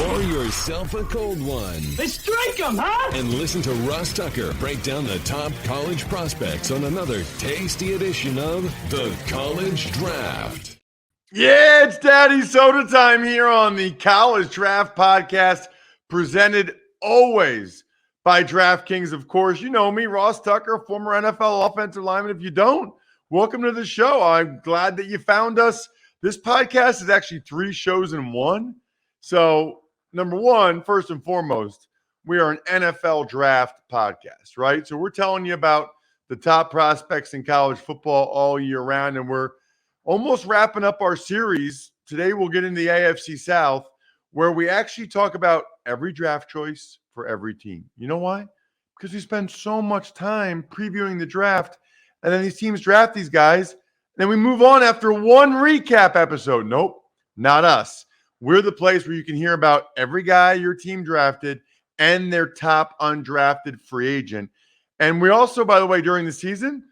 Pour yourself a cold one. Let's drink them, huh? And listen to Ross Tucker break down the top college prospects on another tasty edition of The College Draft. Yeah, it's Daddy Soda time here on the College Draft Podcast, presented always by DraftKings. Of course, you know me, Ross Tucker, former NFL offensive lineman. If you don't, welcome to the show. I'm glad that you found us. This podcast is actually 3 shows in one. So, number one, first and foremost, we are an NFL draft podcast, right? So we're telling you about the top prospects in college football all year round, and we're almost wrapping up our series. Today we'll get into the AFC South, where we actually talk about every draft choice for every team. You know why? Because we spend so much time previewing the draft, and then these teams draft these guys, and then we move on after one recap episode. Nope, not us. We're the place where you can hear about every guy your team drafted and their top undrafted free agent. And we also, by the way, during the season,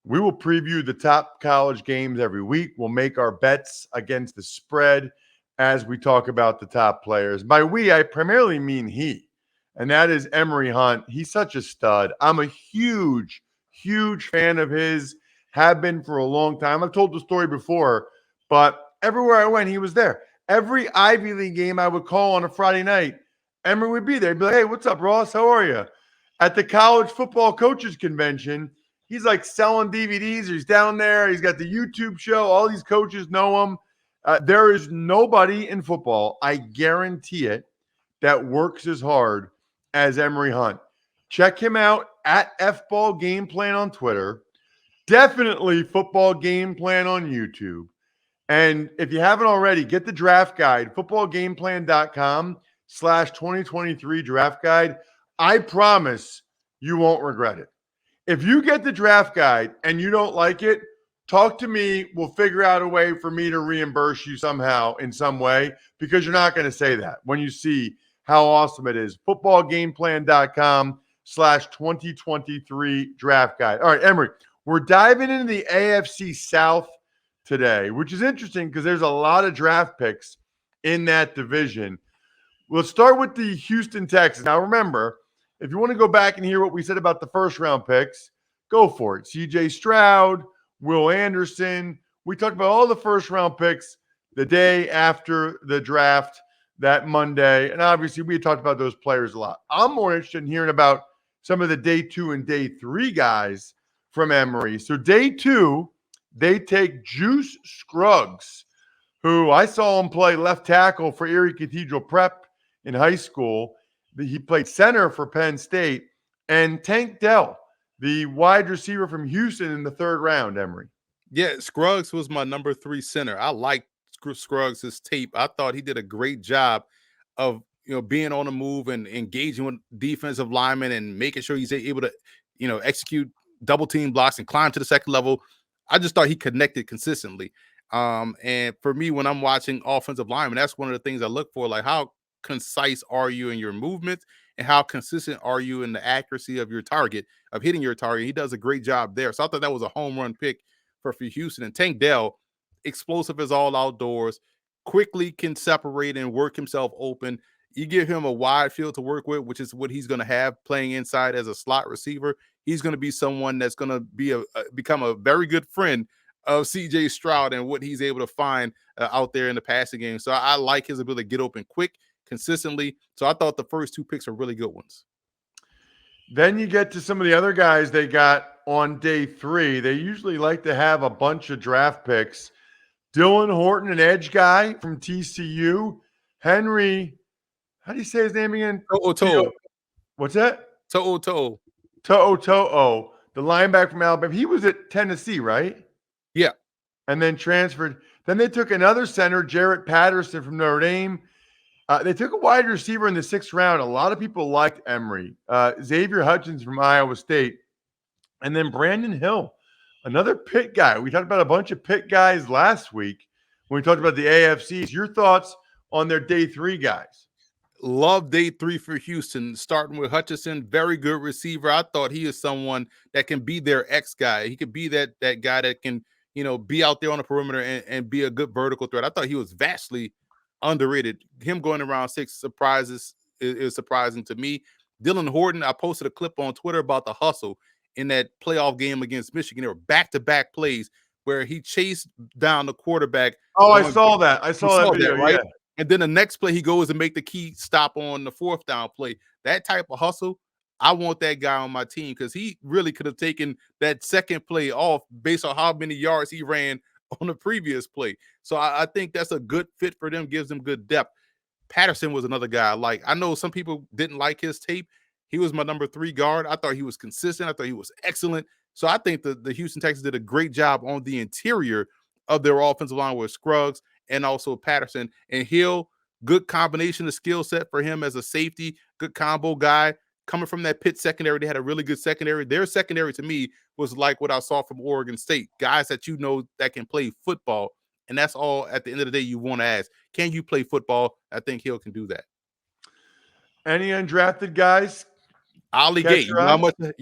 we will preview the top college games every week. We'll make our bets against the spread as we talk about the top players. By we, I primarily mean he, and that is Emory Hunt. He's such a stud. I'm a huge, huge fan of his, have been for a long time. I've told the story before, but everywhere I went, he was there. Every Ivy League game I would call on a Friday night, Emory would be there. He'd be like, hey, what's up, Ross? How are you? At the College Football Coaches Convention, he's like selling DVDs. He's down there. He's got the YouTube show. All these coaches know him. There is nobody in football, I guarantee it, that works as hard as Emory Hunt. Check him out at FBall Game Plan on Twitter. Definitely Football Game Plan on YouTube. And if you haven't already, get the draft guide, footballgameplan.com/2023 draft guide. I promise you won't regret it. If you get the draft guide and you don't like it, talk to me. We'll figure out a way for me to reimburse you somehow in some way, because you're not going to say that when you see how awesome it is. Footballgameplan.com/2023 draft guide. All right, Emory, we're diving into the AFC South today, which is interesting because there's a lot of draft picks in that division. Let's start with the Houston Texans. Now, remember, if you want to go back and hear what we said about the first round picks, go for it. CJ Stroud, Will Anderson. We talked about all the first round picks the day after the draft that Monday. And obviously, we had talked about those players a lot. I'm more interested in hearing about some of the day 2 and day 3 guys from Emory. So day 2, they take Juice Scruggs, who I saw him play left tackle for Erie Cathedral Prep in high school. He played center for Penn State. And Tank Dell, the wide receiver from Houston in the 3rd round, Emory. Yeah, Scruggs was my number 3 center. I liked Scruggs' tape. I thought he did a great job of being on the move and engaging with defensive linemen and making sure he's able to execute double team blocks and climb to the second level. I just thought he connected consistently. And for me, when I'm watching offensive linemen, that's one of the things I look for, like how concise are you in your movements and how consistent are you in the accuracy of your target, of hitting your target. He does a great job there. So I thought that was a home run pick for Houston. And Tank Dell, explosive as all outdoors, quickly can separate and work himself open. You give him a wide field to work with, which is what he's going to have playing inside as a slot receiver. He's going to be someone that's going to be become a very good friend of CJ Stroud and what he's able to find out there in the passing game. So I like his ability to get open quick, consistently. So I thought the first 2 picks are really good ones. Then you get to some of the other guys they got on day 3. They usually like to have a bunch of draft picks. Dylan Horton, an edge guy from TCU. Henry, how do you say his name again? To'o. What's that? To'o. To'o, the linebacker from Alabama. He was at Tennessee, right? Yeah. And then transferred. Then they took another center, Jarrett Patterson from Notre Dame. They took a wide receiver in the 6th round. A lot of people liked Emory. Xavier Hutchins from Iowa State. And then Brandon Hill, another Pitt guy. We talked about a bunch of Pitt guys last week when we talked about the AFCs. Your thoughts on their day 3 guys? Love day 3 for Houston, starting with Hutchinson. Very good receiver. I thought he is someone that can be their X guy. He could be that guy that can, be out there on the perimeter and be a good vertical threat. I thought he was vastly underrated. Him going around 6 is surprising to me. Dylan Horton, I posted a clip on Twitter about the hustle in that playoff game against Michigan. There were back-to-back plays where he chased down the quarterback. Oh, I saw that. I saw that video, right? yeah. And then the next play, he goes and make the key stop on the 4th down play. That type of hustle, I want that guy on my team because he really could have taken that second play off based on how many yards he ran on the previous play. So I think that's a good fit for them, gives them good depth. Patterson was another guy I like. I know some people didn't like his tape. He was my number 3 guard. I thought he was consistent. I thought he was excellent. So I think the Houston Texans did a great job on the interior of their offensive line with Scruggs and also Patterson. And Hill, good combination of skill set for him as a safety, good combo guy. Coming from that Pitt secondary, they had a really good secondary. Their secondary, to me, was like what I saw from Oregon State. Guys that you know that can play football. And that's all, at the end of the day, you want to ask. Can you play football? I think Hill can do that. Any undrafted guys? Ollie Gate. You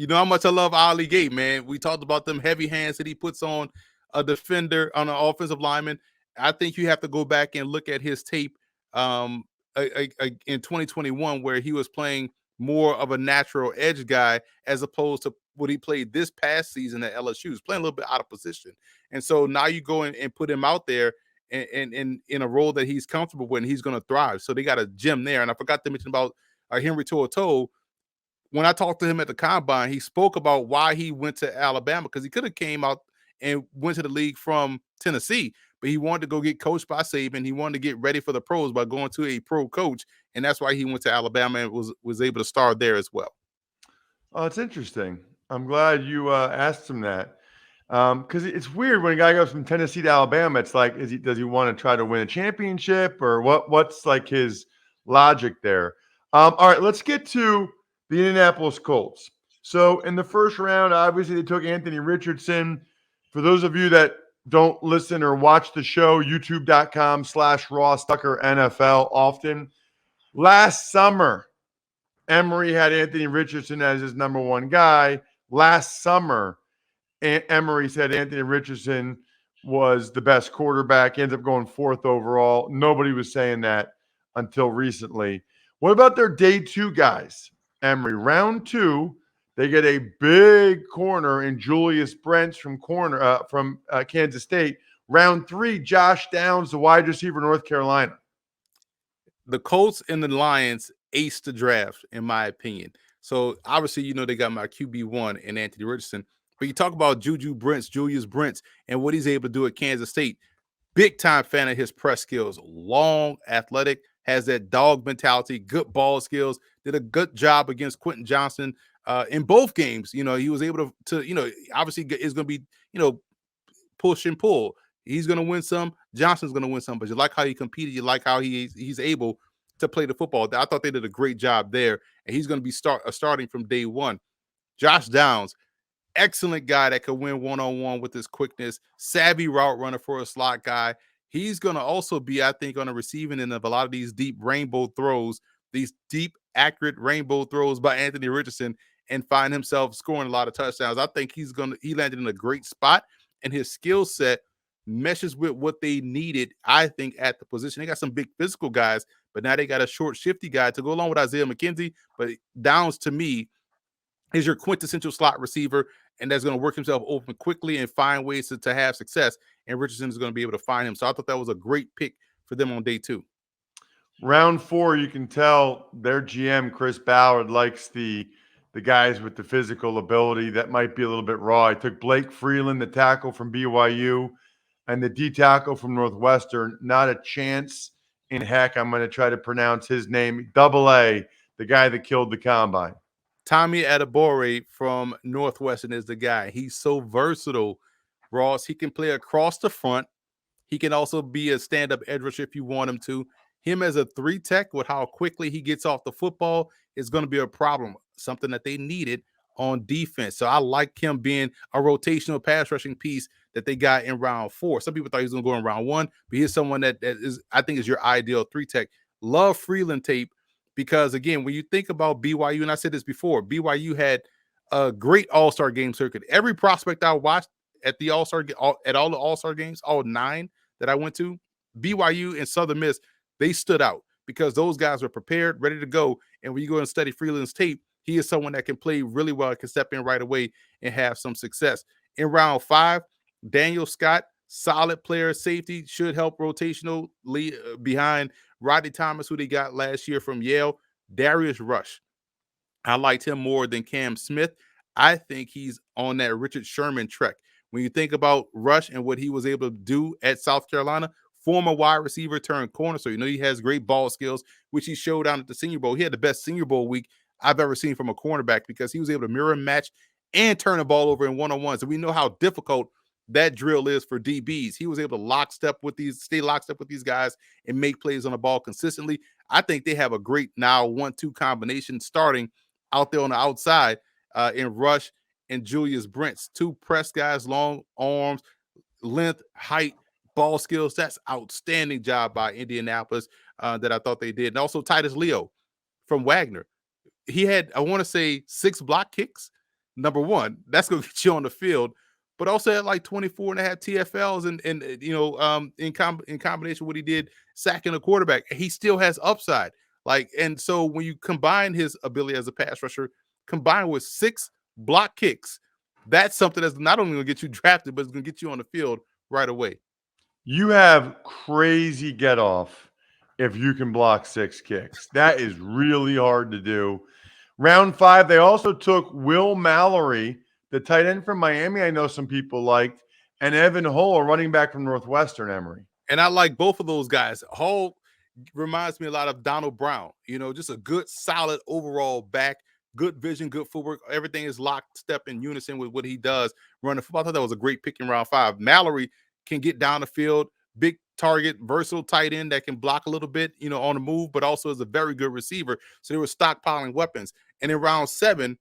know how much I love Ollie Gate, man. We talked about them heavy hands that he puts on a defender, on an offensive lineman. I think you have to go back and look at his tape in 2021 where he was playing more of a natural edge guy as opposed to what he played this past season at LSU. He was playing a little bit out of position. And so now you go in and put him out there in a role that he's comfortable with and he's going to thrive. So they got a gem there. And I forgot to mention about Henry To'oTo'o. When I talked to him at the combine, he spoke about why he went to Alabama because he could have came out and went to the league from Tennessee, but he wanted to go get coached by Saban. He wanted to get ready for the pros by going to a pro coach, and that's why he went to Alabama and was able to start there as well. Oh, it's interesting. I'm glad you asked him that because it's weird when a guy goes from Tennessee to Alabama. It's like, does he want to try to win a championship or what's like his logic there? All right, let's get to the Indianapolis Colts. So in the first round, obviously they took Anthony Richardson. For those of you that don't listen or watch the show, youtube.com/Ross Tucker NFL often. Last summer, Emory had Anthony Richardson as his number 1 guy. Last summer, Emory said Anthony Richardson was the best quarterback. He ends up going 4th overall. Nobody was saying that until recently. What about their day 2 guys? Emory, round 2, they get a big corner in Julius Brents from Kansas State. Round 3, Josh Downs, the wide receiver, North Carolina. The Colts and the Lions aced the draft, in my opinion. So obviously, they got my QB1 and Anthony Richardson. But you talk about Julius Brents, and what he's able to do at Kansas State. Big time fan of his press skills. Long, athletic, has that dog mentality, good ball skills. Did a good job against Quentin Johnson in both games. He was able to obviously is going to be, push and pull. He's going to win some. Johnson's going to win some. But you like how he competed. You like how he's able to play the football. I thought they did a great job there. And he's going to be starting from day 1. Josh Downs, excellent guy that could win one-on-one with his quickness. Savvy route runner for a slot guy. He's going to also be, I think, on the receiving end of a lot of these deep rainbow throws, these deep, accurate rainbow throws by Anthony Richardson, and find himself scoring a lot of touchdowns. I think he landed in a great spot, and his skill set meshes with what they needed, I think, at the position. They got some big physical guys, but now they got a short, shifty guy to go along with Isaiah McKenzie. But Downs, to me, is your quintessential slot receiver, and that's going to work himself open quickly and find ways to have success. And Richardson is going to be able to find him. So I thought that was a great pick for them on day 2. Round 4, you can tell their GM, Chris Ballard, likes the guys with the physical ability that might be a little bit raw. I took Blake Freeland, the tackle from BYU, and the D tackle from Northwestern. Not a chance in heck I'm going to try to pronounce his name. AA, the guy that killed the combine. Tommy Adebore from Northwestern is the guy. He's so versatile, Ross. He can play across the front. He can also be a stand-up edge rusher if you want him to. Him as a 3 tech with how quickly he gets off the football is going to be a problem, something that they needed on defense. So I like him being a rotational pass rushing piece that they got in round 4. Some people thought he was going to go in round 1, but he's someone that is, I think, is your ideal 3 tech. Love Freeland tape. Because, again, when you think about BYU, and I said this before, BYU had a great all-star game circuit. Every prospect I watched at the all-star at all the all-star games, all 9 that I went to, BYU and Southern Miss they stood out because those guys were prepared, ready to go. And when you go and study Freeland's tape, he is someone that can play really well, can step in right away and have some success. In round 5, Daniel Scott, solid player, safety, should help rotational lead behind Rodney Thomas, who they got last year from Yale. Darius Rush, I liked him more than Cam Smith. I think he's on that Richard Sherman trek. When you think about Rush and what he was able to do at South Carolina, former wide receiver turned corner, so he has great ball skills, which he showed down at the Senior Bowl. He had the best Senior Bowl week I've ever seen from a cornerback because he was able to mirror and match and turn the ball over in one-on-ones. And we know how difficult that drill is for DBs. He was able to stay lockstep with these guys and make plays on the ball consistently. I think they have a great now 1-2 combination starting out there on the outside in Rush and Julius Brents. 2 press guys, long arms, length, height, ball skills. That's outstanding job by Indianapolis that I thought they did. And also Titus Leo from Wagner. He had, I want to say, 6 block kicks. Number one, that's going to get you on the field. But also had like 24 and a half TFLs and in combination with what he did sacking a quarterback. He still has upside. And so when you combine his ability as a pass rusher, combined with 6 block kicks, that's something that's not only going to get you drafted, but it's going to get you on the field right away. You have crazy get off if you can block 6 kicks. That is really hard to do. Round 5, they also took Will Mallory, the tight end from Miami, I know some people liked, and Evan Hull, a running back from Northwestern, Emory. And I like both of those guys. Hull reminds me a lot of Donald Brown, just a good, solid overall back, good vision, good footwork. Everything is lockstep in unison with what he does running football. I thought that was a great pick in round 5. Mallory can get down the field, big target, versatile tight end that can block a little bit, on the move, but also is a very good receiver. So they were stockpiling weapons. And in round 7,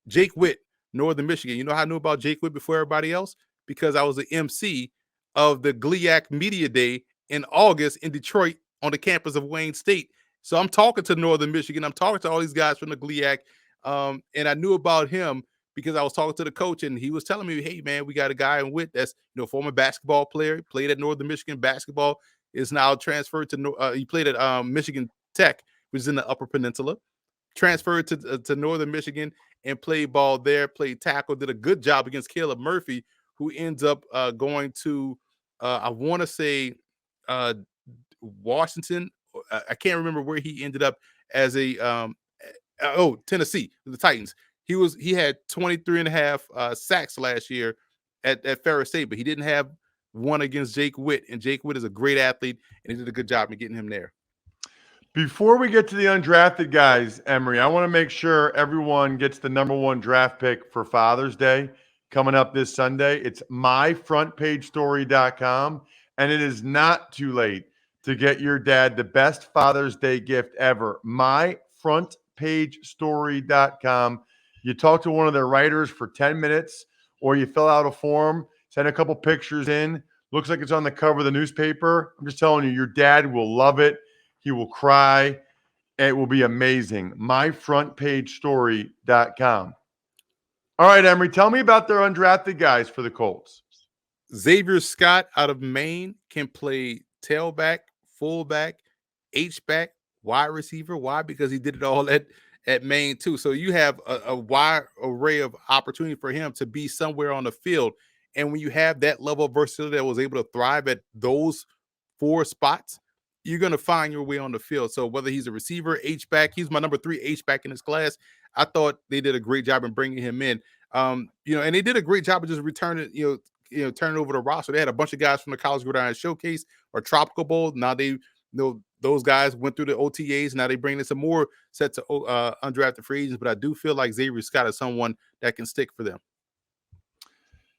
Jake Witt, Northern Michigan. You know how I knew about Jake Witt before everybody else? Because I was the MC of the GLIAC Media Day in August in Detroit on the campus of Wayne State. So I'm talking to Northern Michigan. I'm talking to all these guys from the GLIAC. And I knew about him because I was talking to the coach and he was telling me, hey, man, we got a guy in Witt that's, former basketball player, played at Northern Michigan basketball, is now transferred to, he played at Michigan Tech, which is in the Upper Peninsula, transferred to Northern Michigan and played ball there, played tackle, did a good job against Caleb Murphy, who ends up going to, I want to say, Washington. I can't remember where he ended up as a Tennessee, the Titans. He had 23 and a half sacks last year at Ferris State, but he didn't have one against Jake Witt. And Jake Witt is a great athlete, and he did a good job in getting him there. Before we get to the undrafted guys, Emory, I want to make sure everyone gets the number 1 draft pick for Father's Day coming up this Sunday. It's myfrontpagestory.com, and it is not too late to get your dad the best Father's Day gift ever. myfrontpagestory.com. You talk to one of their writers for 10 minutes, or you fill out a form, send a couple pictures in. Looks like it's on the cover of the newspaper. I'm just telling you, your dad will love it. He will cry. It will be amazing. myfrontpagestory.com. All right, Emory, tell me about their undrafted guys for the Colts. Xavier Scott out of Maine can play tailback, fullback, H-back, wide receiver. Why? Because he did it all at Maine too. So you have a wide array of opportunity for him to be somewhere on the field. And when you have that level of versatility that was able to thrive at those 4 spots, you're going to find your way on the field. So whether he's a receiver, H-back, he's my number 3 H-back in his class. I thought they did a great job in bringing him in. And they did a great job of just returning, turning over the roster. They had a bunch of guys from the College Gridiron Showcase or Tropical Bowl. Now those guys went through the OTAs. Now they bring in some more sets of undrafted free agents. But I do feel like Xavier Scott is someone that can stick for them.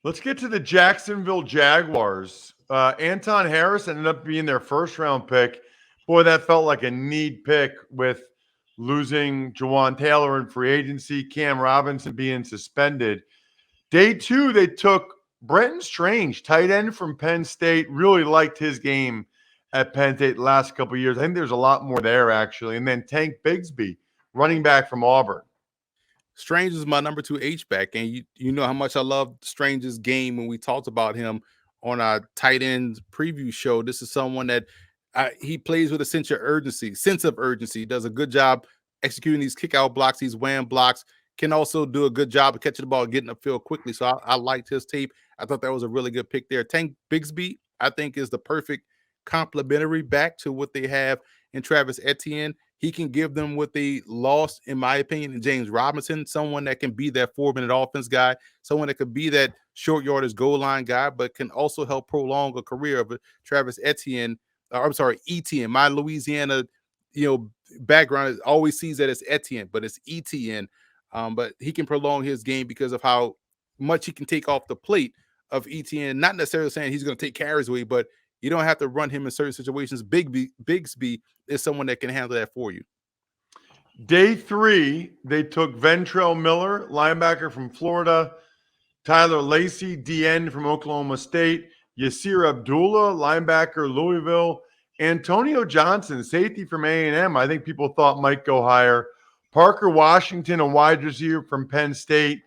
Let's get to the Jacksonville Jaguars. Anton Harris ended up being their first-round pick. Boy, that felt like a need pick with losing Jawan Taylor in free agency, Cam Robinson being suspended. Day 2, they took Brenton Strange, tight end from Penn State. Really liked his game at Penn State the last couple of years. I think there's a lot more there, actually. And then Tank Bigsby, running back from Auburn. Strange is my number 2 H-back, and you know how much I love Strange's game when we talked about him on our tight end preview show. This is someone that He plays with a sense of urgency, does a good job executing these kick out blocks, these wham blocks, can also do a good job of catching the ball, getting upfield quickly. So I liked his tape. I thought that was a really good pick there. Tank Bigsby, I think, is the perfect complementary back to what they have in Travis Etienne. He can give them what they lost, in my opinion, in James Robinson, someone that can be that 4-minute offense guy, someone that could be that short yardage goal line guy, but can also help prolong a career of Travis Etienne. I'm sorry, Etienne. My Louisiana, background always sees that as Etienne, but it's Etienne. But he can prolong his game because of how much he can take off the plate of Etienne. Not necessarily saying he's going to take carries away, but you don't have to run him in certain situations. Bigsby is someone that can handle that for you. Day 3, they took Ventrell Miller, linebacker from Florida, Tyler Lacey, DN from Oklahoma State, Yasir Abdullah, linebacker, Louisville, Antonio Johnson, safety from A&M. I think people thought might go higher. Parker Washington, a wide receiver from Penn State,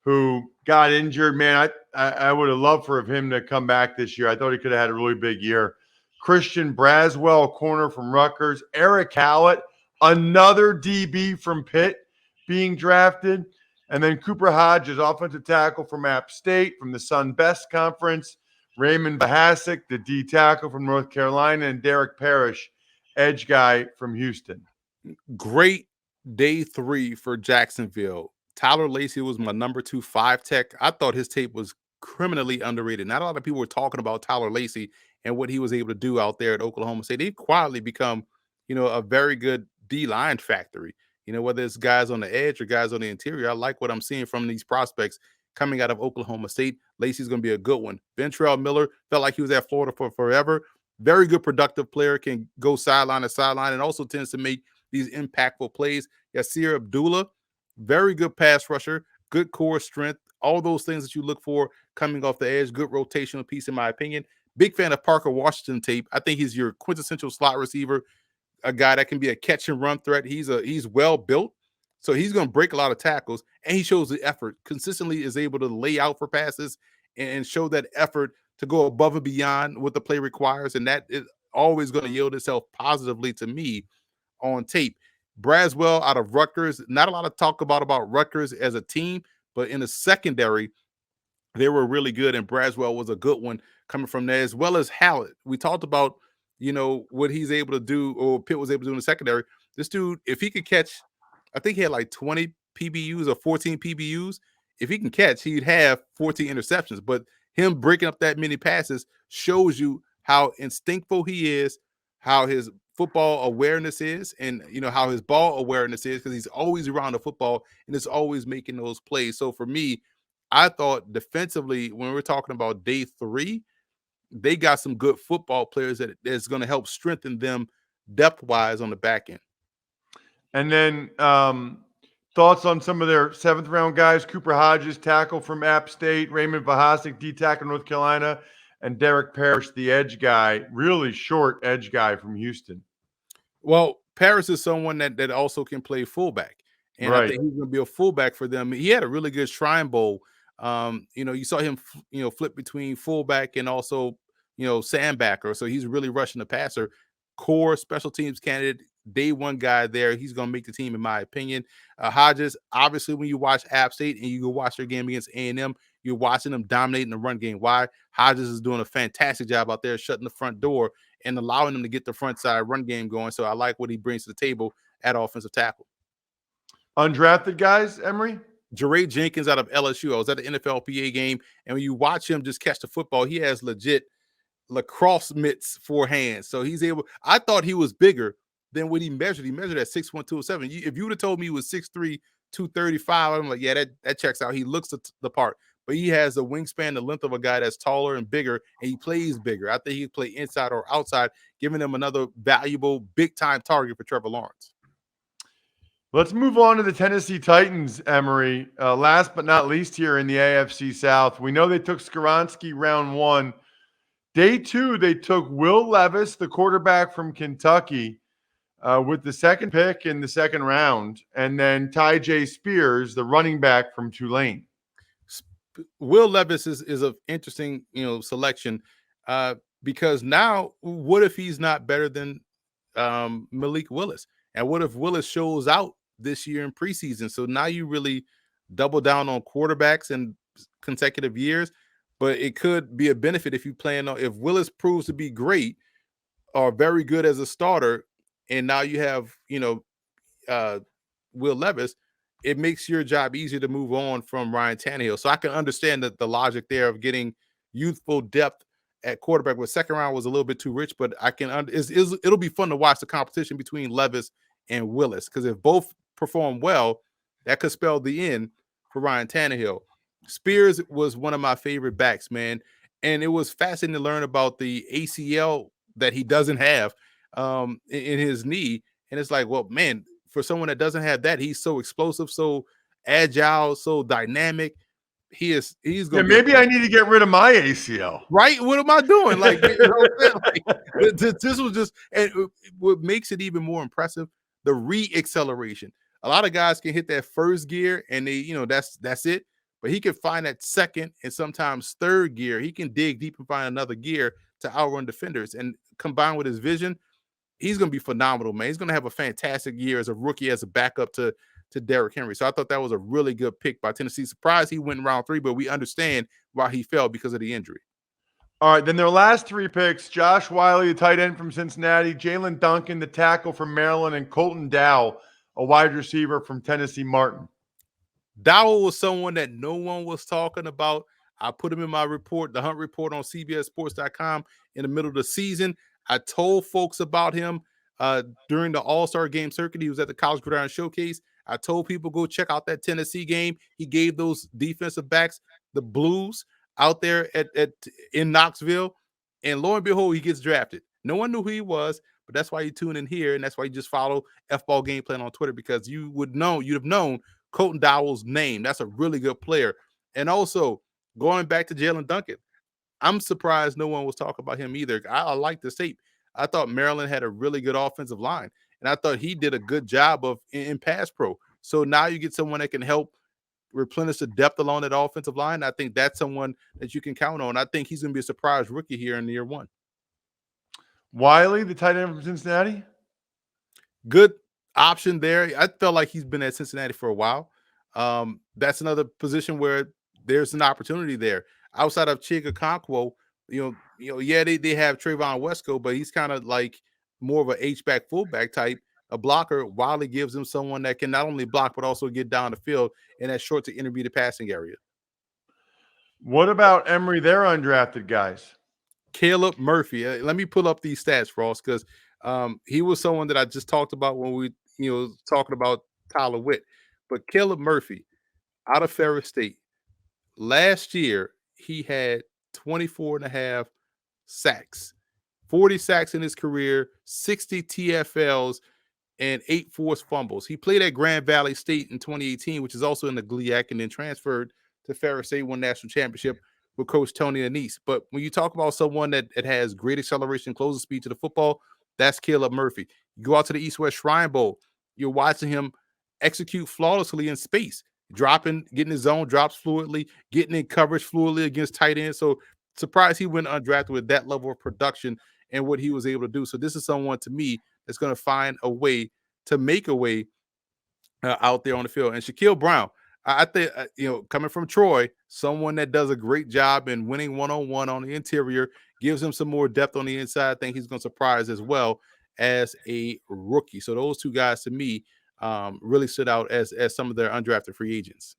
who got injured. Man, I would have loved for him to come back this year. I thought he could have had a really big year. Christian Braswell, corner from Rutgers. Eric Hallett, another DB from Pitt being drafted. And then Cooper Hodges, offensive tackle from App State, from the Sun Best Conference. Raymond Bahasic, the D tackle from North Carolina. And Derek Parrish, edge guy from Houston. Great day 3 for Jacksonville. Tyler Lacey was my number 2 5 tech. I thought his tape was criminally underrated. Not a lot of people were talking about Tyler Lacey and what he was able to do out there at Oklahoma State. They've quietly become, a very good D-line factory. Whether it's guys on the edge or guys on the interior, I like what I'm seeing from these prospects coming out of Oklahoma State. Lacey's going to be a good one. Ventrell Miller felt like he was at Florida for forever. Very good, productive player, can go sideline to sideline, and also tends to make these impactful plays. Yasir Abdullah, very good pass rusher, good core strength, all those things that you look for coming off the edge. Good rotational piece, in my opinion. Big fan of Parker Washington tape. I think he's your quintessential slot receiver, a guy that can be a catch and run threat. He's well built, so he's going to break a lot of tackles, and he shows the effort. Consistently is able to lay out for passes and show that effort to go above and beyond what the play requires, and that is always going to yield itself positively to me on tape. Braswell out of Rutgers, not a lot of talk about Rutgers as a team, but in the secondary, they were really good, and Braswell was a good one coming from there, as well as Hallett. We talked about, what he's able to do, or Pitt was able to do in the secondary. This dude, if he could catch, I think he had like 20 PBUs or 14 PBUs. If he can catch, he'd have 14 interceptions. But him breaking up that many passes shows you how instinctful he is, how his football awareness is, and how his ball awareness is, because he's always around the football and is always making those plays. So for me, I thought defensively, when we're talking about day 3, they got some good football players that's going to help strengthen them depth-wise on the back end. And then thoughts on some of their 7th-round guys: Cooper Hodges, tackle from App State; Raymond Bahasic, D tackle, North Carolina; and Derek Parrish, the edge guy, really short edge guy from Houston. Well, Paris is someone that also can play fullback, and Right. I think he's going to be a fullback for them. He had a really good Shrine Bowl. You saw him, flip between fullback and also, sandbacker. So he's really rushing the passer. Core special teams candidate, day 1 guy there. He's going to make the team, in my opinion. Hodges, obviously, when you watch App State and you go watch their game against A&M, you're watching them dominating the run game. Why? Hodges is doing a fantastic job out there shutting the front door and allowing them to get the front side run game going. So I like what he brings to the table at offensive tackle. Undrafted guys, Emory? Jeray Jenkins out of LSU. I was at the NFLPA game, and when you watch him just catch the football, he has legit lacrosse mitts for hands. So he's able. I thought he was bigger than what he measured. He measured at 6'1", 207. If you would have told me he was 6'3", 235, I'm like, yeah, that checks out. He looks the part, but he has the wingspan, the length of a guy that's taller and bigger, and he plays bigger. I think he can play inside or outside, giving him another valuable, big-time target for Trevor Lawrence. Let's move on to the Tennessee Titans, Emory. Last but not least here in the AFC South. We know they took Skoronski round 1. Day 2, they took Will Levis, the quarterback from Kentucky, with the 2nd pick in the 2nd round, and then Ty J. Spears, the running back from Tulane. Will Levis is an interesting, selection. because now what if he's not better than Malik Willis? And what if Willis shows out this year in preseason? So now you really double down on quarterbacks in consecutive years, but it could be a benefit if you plan on, if Willis proves to be great or very good as a starter, and now you have, Will Levis, it makes your job easier to move on from Ryan Tannehill. So I can understand that the logic there of getting youthful depth at quarterback, with second round was a little bit too rich, but I can it'll be fun to watch the competition between Levis and Willis, because if both perform well, that could spell the end for Ryan Tannehill. Spears was one of my favorite backs, man, and it was fascinating to learn about the ACL that he doesn't have in his knee, and it's like, well, man, for someone that doesn't have that, he's so explosive, so agile, so dynamic. He's gonna maybe I need to get rid of my ACL. Right? What am I doing? Like, this was just, and what makes it even more impressive, the re-acceleration. A lot of guys can hit that first gear and they, that's it. But he can find that second and sometimes third gear. He can dig deep and find another gear to outrun defenders. And combined with his vision, he's going to be phenomenal, man. He's going to have a fantastic year as a rookie, as a backup to Derrick Henry. So I thought that was a really good pick by Tennessee. Surprised he went in round 3, but we understand why he fell because of the injury. All right, then their last 3 picks: Josh Wiley, the tight end from Cincinnati; Jalen Duncan, the tackle from Maryland; and Colton Dow, a wide receiver from Tennessee Martin. Dowell was someone that no one was talking about. I put him in my report, the Hunt Report on CBSSports.com in the middle of the season. I told folks about him during the All-Star game circuit. He was at the College Gridiron Showcase. I told people, go check out that Tennessee game. He gave those defensive backs the blues out there in Knoxville. And lo and behold, he gets drafted. No one knew who he was, but that's why you tune in here, and that's why you just follow F-Ball Game Plan on Twitter, because you'd have known Colton Dowell's name. That's a really good player. And also, going back to Jalen Duncan, I'm surprised no one was talking about him either. I like the tape. I thought Maryland had a really good offensive line, and I thought he did a good job in pass pro. So now you get someone that can help replenish the depth along that offensive line. I think that's someone that you can count on. I think he's going to be a surprise rookie here in year 1. Wiley, the tight end from Cincinnati. Good option there. I felt like he's been at Cincinnati for a while. That's another position where there's an opportunity there. Outside of Chig Okonkwo, yeah, they have Trayvon Wesco, but he's kind of like more of an H-back, fullback type, a blocker. Wiley gives him someone that can not only block, but also get down the field in that short to intermediate passing area. What about Emory, their undrafted guys? Caleb Murphy. Let me pull up these stats, Ross, because he was someone that I just talked about when we, talking about Tyler Witt. But Caleb Murphy, out of Ferris State, last year he had 24.5 sacks, 40 sacks in his career, 60 TFLs, and 8 forced fumbles. He played at Grand Valley State in 2018, which is also in the GLIAC, and then transferred to Ferris State, won national championship with Coach Tony Anise. But when you talk about someone that has great acceleration, closing speed to the football, that's Caleb Murphy. You go out to the East-West Shrine Bowl, you're watching him execute flawlessly in space, dropping, getting his zone drops fluidly, getting in coverage fluidly against tight ends. So surprised he went undrafted with that level of production and what he was able to do. So this is someone, to me, that's going to find a way to make a way out there on the field. And Shaquille Brown, I think, coming from Troy, someone that does a great job in winning one-on-one on the interior, gives him some more depth on the inside. I think he's going to surprise as well as a rookie. So those two guys, to me, really stood out as some of their undrafted free agents.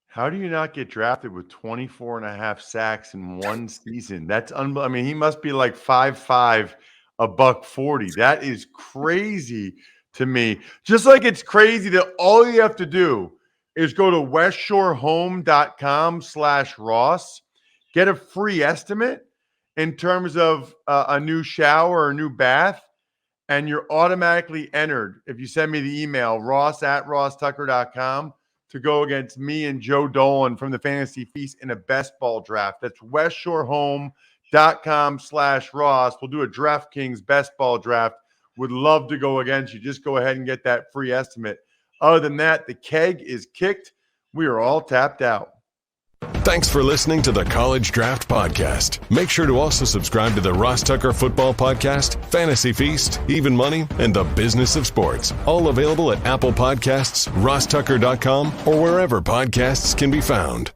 How do you not get drafted with 24.5 sacks in one season? That's unbelievable. I mean, he must be like 5'5", $140. That is crazy to me. Just like it's crazy that all you have to do is go to westshorehome.com/Ross, get a free estimate in terms of a new shower or a new bath, and you're automatically entered, if you send me the email, ross@rosstucker.com, to go against me and Joe Dolan from the Fantasy Feast in a best ball draft. That's westshorehome.com/Ross. We'll do a DraftKings best ball draft. Would love to go against you. Just go ahead and get that free estimate. Other than that, the keg is kicked. We are all tapped out. Thanks for listening to the College Draft Podcast. Make sure to also subscribe to the Ross Tucker Football Podcast, Fantasy Feast, Even Money, and The Business of Sports. All availavailable at Apple Podcasts, rosstucker.com, or wherever podcasts can be found.